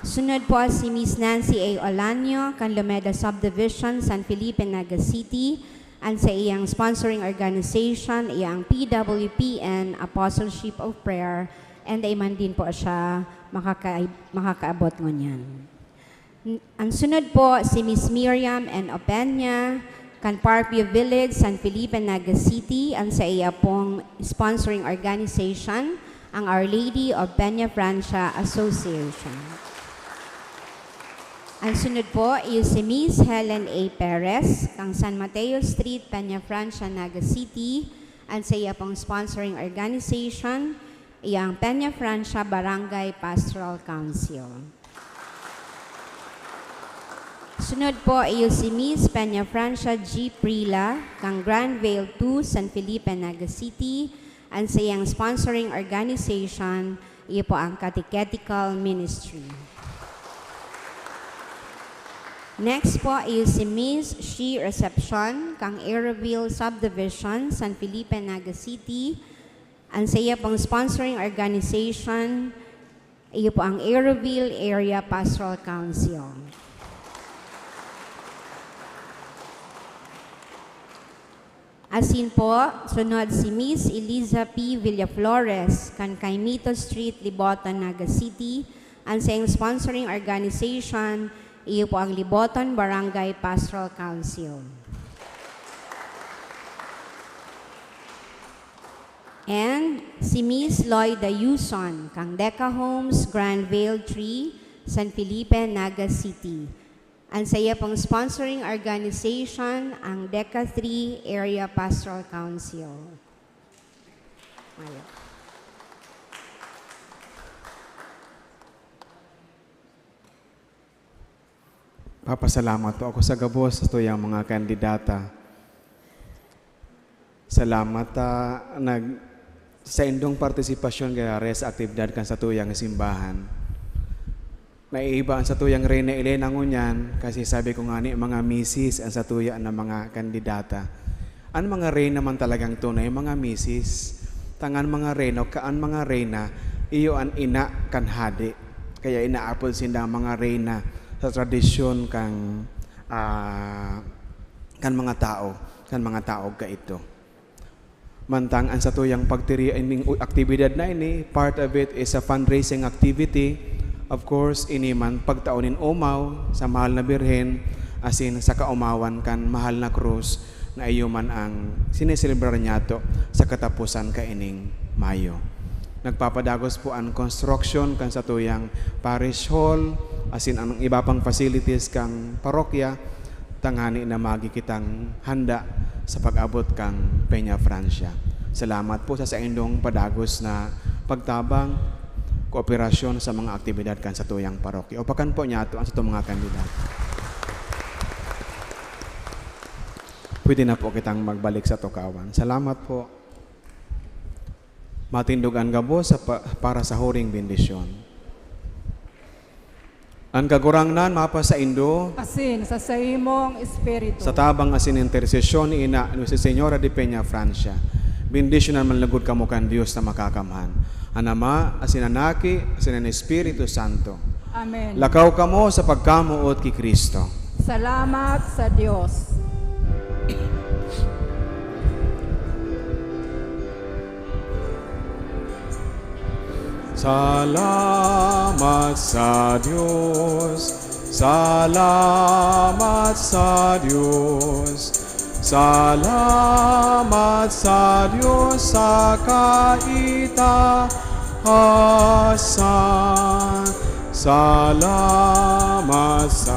Sunod po si Miss Nancy A. Olanyo, kan Lumeda Subdivision, San Felipe, Naga City. Ang sa iyang sponsoring organization, iyang PWPN, Apostleship of Prayer, and ay man din po siya makakaabot ngunyan. Ang sunod po si Miss Miriam N. Opeña, kan Parkview Village, San Felipe, Naga City. Ang sa iya pong sponsoring organization, ang Our Lady of Peña Francia Association. Ang sunod po is si Miss Helen A. Perez, kang San Mateo Street, Peña Francia, Naga City. Ang sa iya pong sponsoring organization, iyang Peña Francia Barangay Pastoral Council. Sunod po is si Miss Peña Francia G. Prila, kang Granville 2, San Felipe, Naga City. Ang sa iyang sponsoring organization, iyo po ang Catechetical Ministry. Next po is si Miss She Reception, kang Aeroville Subdivision, San Felipe, Naga City. Ang sa iya pong sponsoring organization, iyo po ang Aeroville Area Pastoral Council. Asin po, sunod si Miss Eliza P. Villaflores, kan Caimito Street, Libotan, Naga City. Ang sa iyong sponsoring organization, iyo po ang Libotan Barangay Pastoral Council. And si Miss Lloyda Yuson, kang Deca Homes, Granville 3, San Felipe, Naga City. Ang saya pong sponsoring organization, ang Deca 3 Area Pastoral Council. Ayaw. Papasalamat po ako sa gabos sa tuyang mga kandidata. Salamat sa indong partisipasyon kaya sa aktibidad kan sa tuyang simbahan. Naiiba ang sa tuyang Reina Elena ngunyan kasi sabi ko nga ni mga misis ang sa tuya na mga kandidata. Ang mga reyna man talagang tunay, mga misis, tangan mga reyna, kaan mga reyna, iyo an ina kan hadi. Kaya inaapod sinda mga reyna. sa tradisyon kan mga tao ka ito. Mantang ang sa tuyang pagtiri ining aktibidad na ini, part of it is a fundraising activity. Of course, ini man pagtaunin umaw sa mahal na birhen, asin sa kaumawan kan mahal na krus na iyo man ang sineselebrar niyato sa katapusan ka ining Mayo. Nagpapadagos po ang construction kan sa tuyang parish hall, asin ang iba pang facilities kang parokya, tanghani na magi kitang handa sa pag-abot kang Peña Francia. Salamat po sa indong padagos na pagtabang, kooperasyon sa mga aktibidad kan sa tuyang parokya. Upakan po niya ito ang sa itong mga kandidato. Pwede na po kitang magbalik sa tukawan. Salamat po. Matindugan gabo para sa huring bendisyon. Ang kagurangnan mapa sa Indo, asin sa imong espiritu. sa tabang asin intersesyon ni ina ni si Señora de Peña Francia. Bendisyonan man lagod kamo kan Dios na makakamhan. Ang Ama, asin Anaki, asin ang Espiritu Santo. Amen. Lakaw kamo sa pagkamuot ki Kristo. Salamat sa Diyos. Salamat sa Diyos, salamat sa Diyos, salamat sa Diyos sa kaitaasan, salamat sa